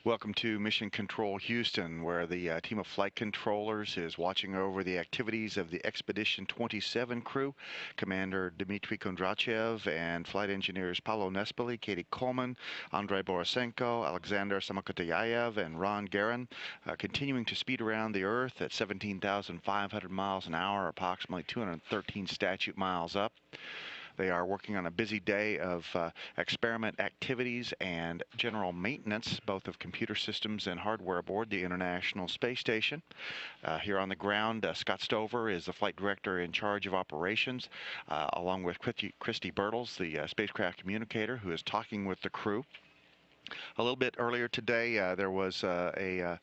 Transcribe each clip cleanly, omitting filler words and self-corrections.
Welcome to Mission Control Houston, where the team of flight controllers is watching over the activities of the Expedition 27 crew. Commander Dmitry Kondrachev and flight engineers Pavlo Nespoli, Katie Coleman, Andrei Borisenko, Alexander Samokotayev, and Ron Garin continuing to speed around the Earth at 17,500 miles an hour, approximately 213 statute miles up. They are working on a busy day of experiment activities and general maintenance, both of computer systems and hardware aboard the International Space Station. Here on the ground, Scott Stover is the flight director in charge of operations, along with Christy Bertels, the spacecraft communicator, who is talking with the crew. A little bit earlier today, there was a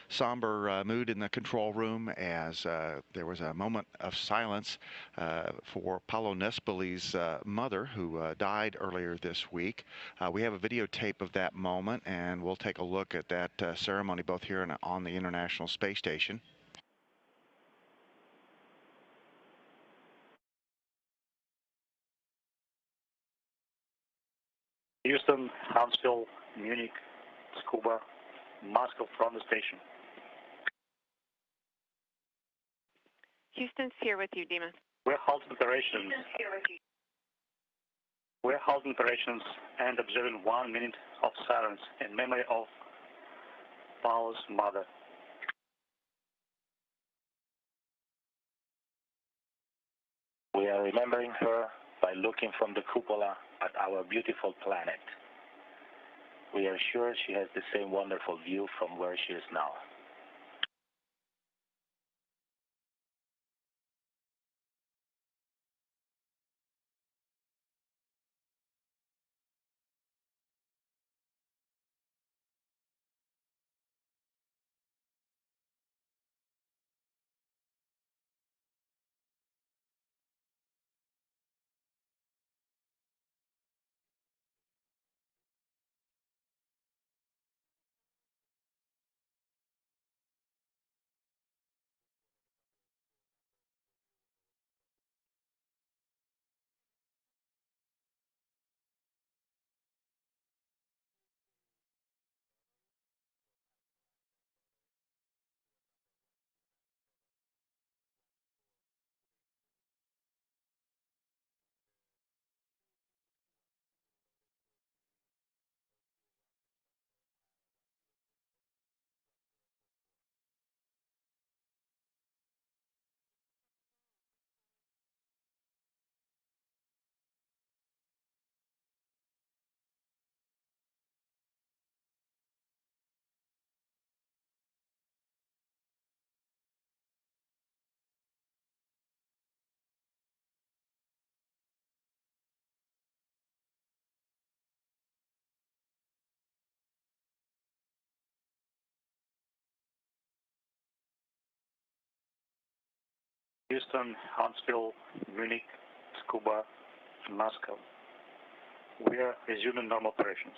somber mood in the control room as there was a moment of silence for Pavlo Nespoli's mother, who died earlier this week. We have a videotape of that moment, and we'll take a look at that ceremony both here and on the International Space Station. Houston, Huntsville, Munich, Tsukuba, Moscow from the station. Houston's here with you, Dima. We're halting operations. We're halting operations and observing 1 minute of silence in memory of Paul's mother. We are remembering her by looking from the cupola at our beautiful planet. We are sure she has the same wonderful view from where she is now. Houston, Huntsville, Munich, Tsukuba, and Moscow. We are resuming normal operations.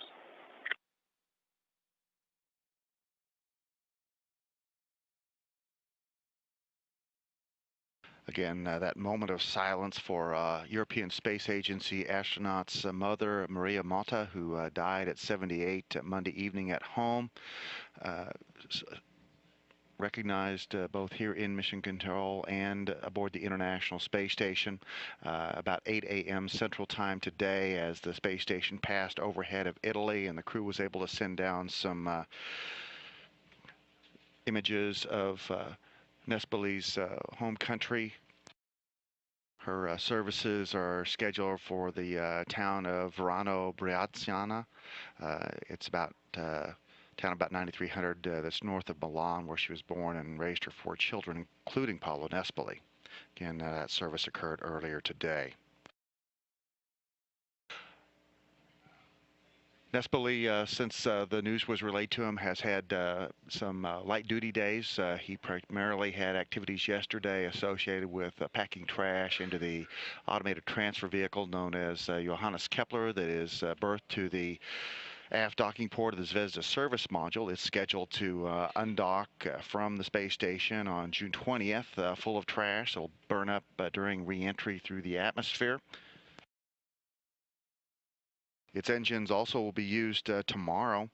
Again, that moment of silence for European Space Agency astronaut's mother, Maria Motta, who died at 78 Monday evening at home. Recognized both here in Mission Control and aboard the International Space Station about 8 a.m. Central Time today, as the space station passed overhead of Italy, and the crew was able to send down some images of Nespoli's home country. Her services are scheduled for the town of Verano Brianza. It's about town about 9,300 that's north of Milan, where she was born and raised her 4 children, including Pavlo Nespoli. Again, that service occurred earlier today. Nespoli, since the news was relayed to him, has had some light duty days. He primarily had activities yesterday associated with packing trash into the automated transfer vehicle known as Johannes Kepler that is berthed to the aft docking port of the Zvezda service module. Is scheduled to undock from the space station on June 20th, full of trash. It'll burn up during re-entry through the atmosphere. Its engines also will be used tomorrow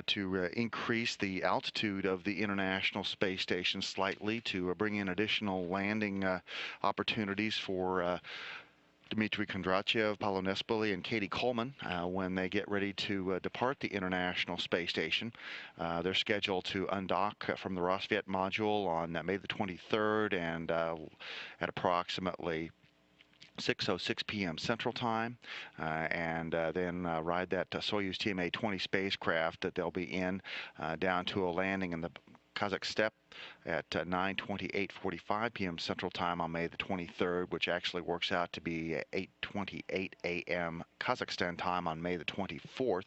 to increase the altitude of the International Space Station slightly to bring in additional landing opportunities for Dmitry Kondrachev, Paolo Nespoli, and Katie Coleman when they get ready to depart the International Space Station. They're scheduled to undock from the Rassvet module on May the 23rd and at approximately 6:06 p.m. Central Time, and then ride that Soyuz TMA-20 spacecraft that they'll be in down to a landing in the Kazakh steppe at 9:28:45 p.m. Central Time on May the 23rd, which actually works out to be 8:28 a.m. Kazakhstan time on May the 24th.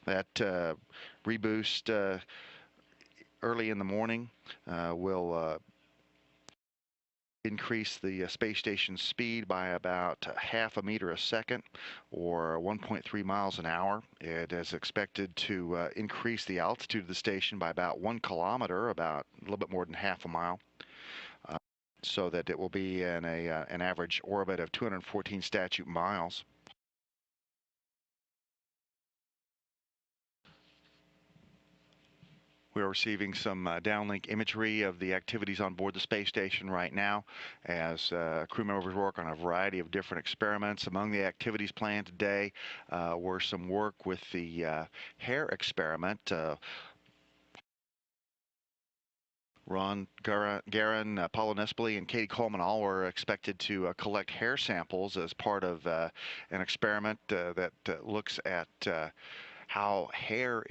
That reboost early in the morning will increase the space station speed by about half a meter a second, or 1.3 miles an hour. It is expected to increase the altitude of the station by about 1 kilometer, about a little bit more than half a mile, so that it will be in an average orbit of 214 statute miles. We're receiving some downlink imagery of the activities on board the space station right now as crew members work on a variety of different experiments. Among the activities planned today were some work with the hair experiment. Ron Garin, Paolo Nespoli, and Katie Coleman all were expected to collect hair samples as part of an experiment that looks at how hair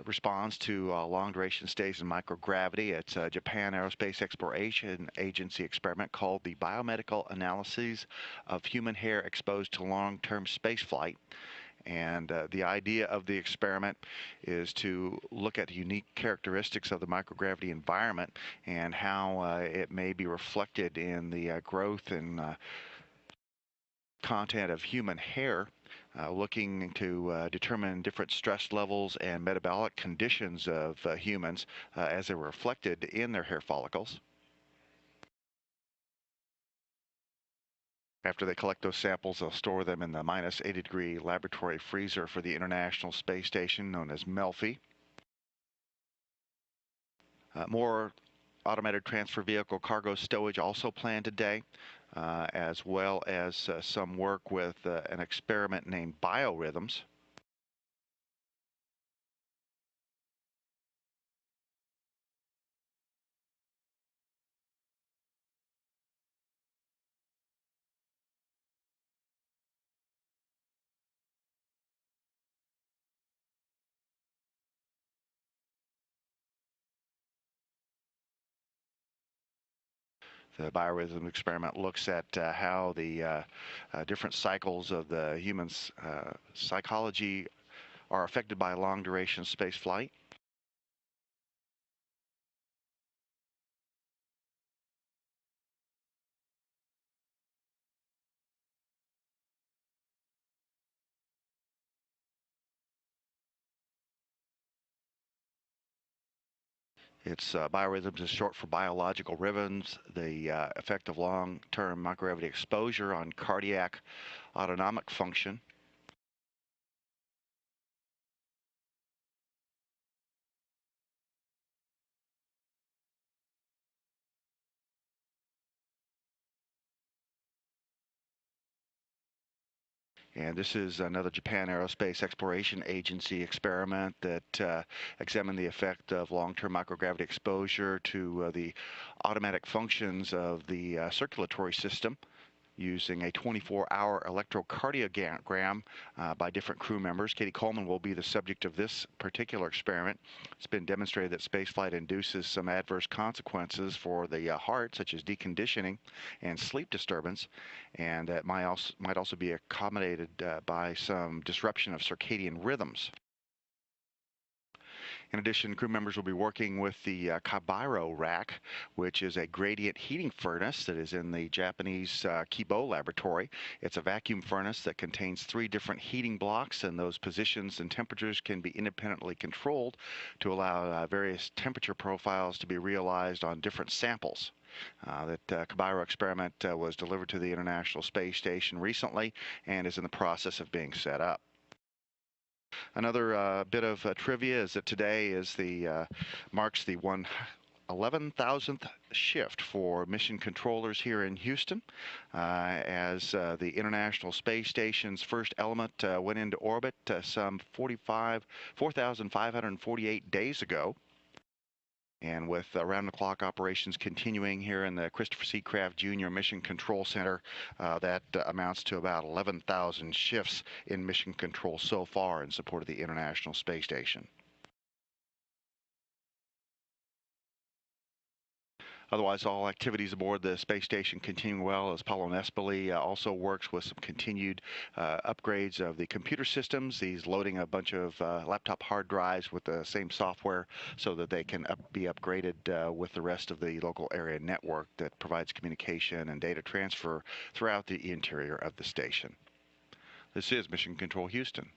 responds to long-duration stays in microgravity. It's a Japan Aerospace Exploration Agency experiment called the Biomedical Analyses of Human Hair Exposed to Long-Term Spaceflight. And the idea of the experiment is to look at the unique characteristics of the microgravity environment and how it may be reflected in the growth and content of human hair, looking to determine different stress levels and metabolic conditions of humans as they're reflected in their hair follicles. After they collect those samples, they'll store them in the minus 80-degree laboratory freezer for the International Space Station, known as MELFI. More automated transfer vehicle cargo stowage also planned today, as well as some work with an experiment named Biorhythms. The biorhythm experiment looks at how the different cycles of the human's psychology are affected by long-duration space flight. It's biorhythms is short for biological rhythms, the effect of long-term microgravity exposure on cardiac autonomic function. And this is another Japan Aerospace Exploration Agency experiment that examined the effect of long-term microgravity exposure to the automatic functions of the circulatory system, using a 24-hour electrocardiogram by different crew members. Katie Coleman will be the subject of this particular experiment. It's been demonstrated that spaceflight induces some adverse consequences for the heart, such as deconditioning and sleep disturbance, and that might also be accommodated by some disruption of circadian rhythms. In addition, crew members will be working with the Kabairo rack, which is a gradient heating furnace that is in the Japanese Kibo laboratory. It's a vacuum furnace that contains 3 different heating blocks, and those positions and temperatures can be independently controlled to allow various temperature profiles to be realized on different samples. That Cabairo experiment was delivered to the International Space Station recently and is in the process of being set up. Another bit of trivia is that today marks the 11,000th shift for mission controllers here in Houston, as the International Space Station's first element went into orbit some 4,548 days ago. And with around-the-clock operations continuing here in the Christopher C. Craft Jr. Mission Control Center, that amounts to about 11,000 shifts in mission control so far in support of the International Space Station. Otherwise, all activities aboard the space station continuing well, as Paulo Nespoli also works with some continued upgrades of the computer systems. He's loading a bunch of laptop hard drives with the same software so that they can be upgraded with the rest of the local area network that provides communication and data transfer throughout the interior of the station. This is Mission Control Houston.